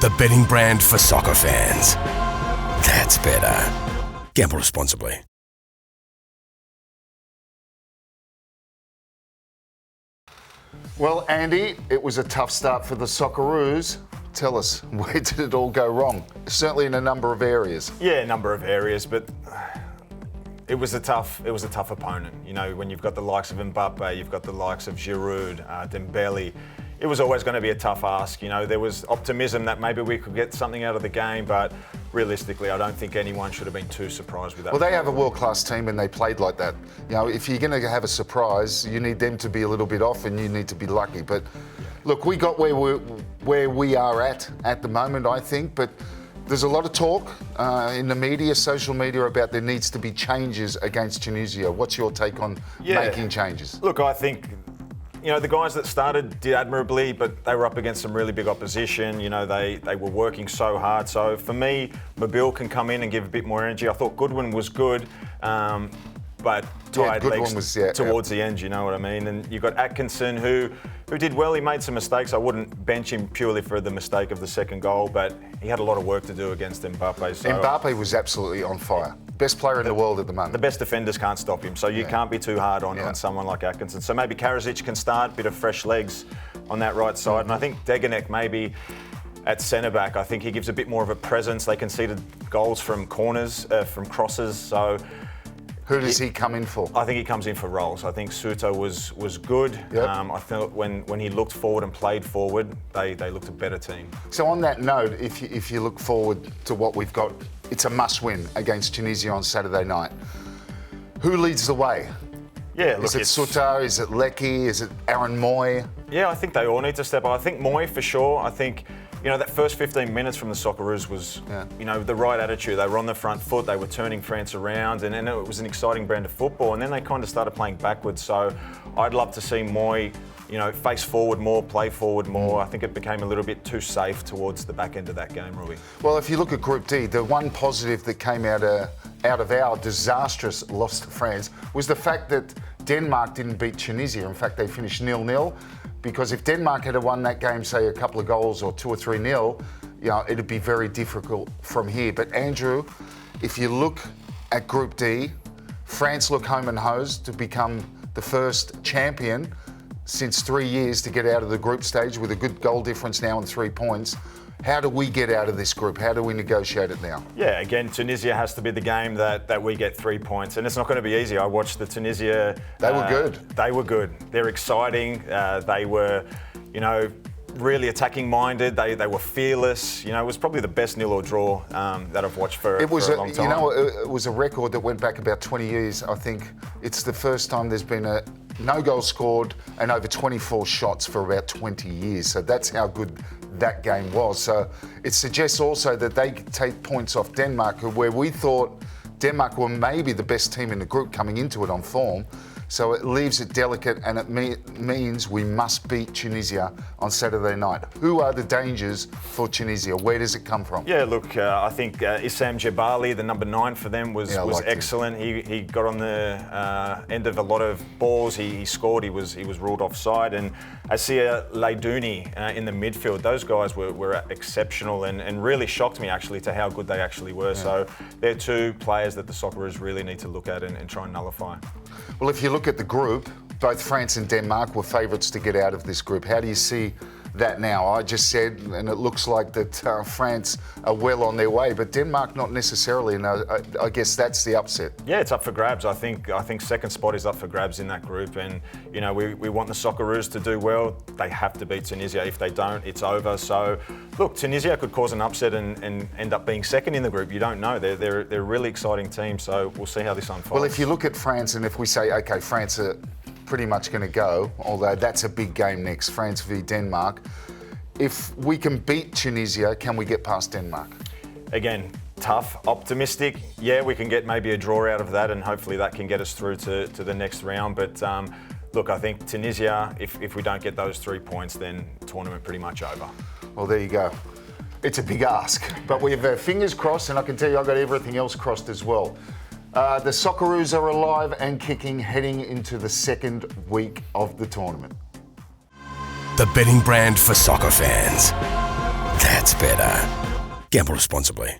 The betting brand for soccer fans. That's better. Gamble responsibly. Well, Andy, it was a tough start for the Socceroos. Tell us, where did it all go wrong? Certainly in a number of areas. Yeah, a number of areas, but it was a tough opponent. You know, when you've got the likes of Mbappe, you've got the likes of Giroud, Dembele. It was always going to be a tough ask. You know, there was optimism that maybe we could get something out of the game, but realistically, I don't think anyone should have been too surprised with that. Well, they have a world-class team and they played like that. You know, if you're going to have a surprise, you need them to be a little bit off and you need to be lucky. But look, we got where we are at the moment, I think, but there's a lot of talk in the media, social media, about there needs to be changes against Tunisia. What's your take on making changes? Look, I think, you know, the guys that started did admirably, but they were up against some really big opposition. You know, they were working so hard. So for me, Mobile can come in and give a bit more energy. I thought Goodwin was good, but tired legs towards the end, you know what I mean? And you've got Atkinson, who did well. He made some mistakes. I wouldn't bench him purely for the mistake of the second goal, but he had a lot of work to do against Mbappe. So Mbappe was absolutely on fire. Best player in the world at the moment. The best defenders can't stop him, so you can't be too hard on someone like Atkinson. So maybe Karadzic can start, bit of fresh legs on that right side. And I think Degenek maybe at centre-back, I think he gives a bit more of a presence. They conceded goals from corners, from crosses, so... Who does he come in for? I think he comes in for roles. I think Souttar was good. Yep. I thought when he looked forward and played forward, they looked a better team. So on that note, if you look forward to what we've got, it's a must-win against Tunisia on Saturday night. Who leads the way? Yeah, look, is it Souttar? Is it Leckie? Is it Aaron Moy? Yeah, I think they all need to step up. I think Moy for sure. I think, you know, that first 15 minutes from the Socceroos was, you know, the right attitude. They were on the front foot. They were turning France around, and it was an exciting brand of football. And then they kind of started playing backwards. So I'd love to see Moy, you know, face forward more, play forward more. I think it became a little bit too safe towards the back end of that game, Robbie. Well, if you look at Group D, the one positive that came out of our disastrous loss to France was the fact that Denmark didn't beat Tunisia. In fact, they finished 0-0. Because if Denmark had won that game, say a couple of goals or 2 or 3-0, you know, it'd be very difficult from here. But Andrew, if you look at Group D, France look home and hosed to become the first champion since 3 years to get out of the group stage with a good goal difference now and 3 points. How do we get out of this group? How do we negotiate it now? Yeah, again, Tunisia has to be the game that we get 3 points, and it's not going to be easy. I watched the Tunisia. They were good. They were good. They're exciting. They were, you know, really attacking minded. They were fearless. You know, it was probably the best nil or draw that I've watched for a long time. You know, it was a record that went back about 20 years. I think it's the first time there's been a no goal scored and over 24 shots for about 20 years. So that's how good that game was. So it suggests also that they take points off Denmark, where we thought Denmark were maybe the best team in the group coming into it on form. So it leaves it delicate, and it means we must beat Tunisia on Saturday night. Who are the dangers for Tunisia? Where does it come from? Yeah, look, I think Issam Jebali, the number 9 for them, was excellent. He got on the end of a lot of balls. He scored. He was ruled offside. And Asia Leidouni in the midfield, those guys were exceptional and really shocked me actually to how good they actually were. Yeah. So they're two players that the Socceroos really need to look at and try and nullify. Well, if you look at the group, both France and Denmark were favourites to get out of this group. How do you see that now? I just said, and it looks like that France are well on their way, but Denmark not necessarily, and I guess that's the upset. Yeah, it's up for grabs. I think second spot is up for grabs in that group, and you know we want the Socceroos to do well. They have to beat Tunisia. If they don't, it's over. So look, Tunisia could cause an upset and end up being second in the group. You don't know. They're a really exciting team, so we'll see how this unfolds. Well, if you look at France, and if we say, okay, France are pretty much going to go, although that's a big game next, France v Denmark. If we can beat Tunisia, can we get past Denmark? Again, tough, optimistic. Yeah, we can get maybe a draw out of that, and hopefully that can get us through to the next round. But look, I think Tunisia, if we don't get those 3 points, then tournament pretty much over. Well, there you go. It's a big ask, but we have our fingers crossed, and I can tell you I've got everything else crossed as well. The Socceroos are alive and kicking, heading into the second week of the tournament. The betting brand for soccer fans. That's That's better. Gamble responsibly.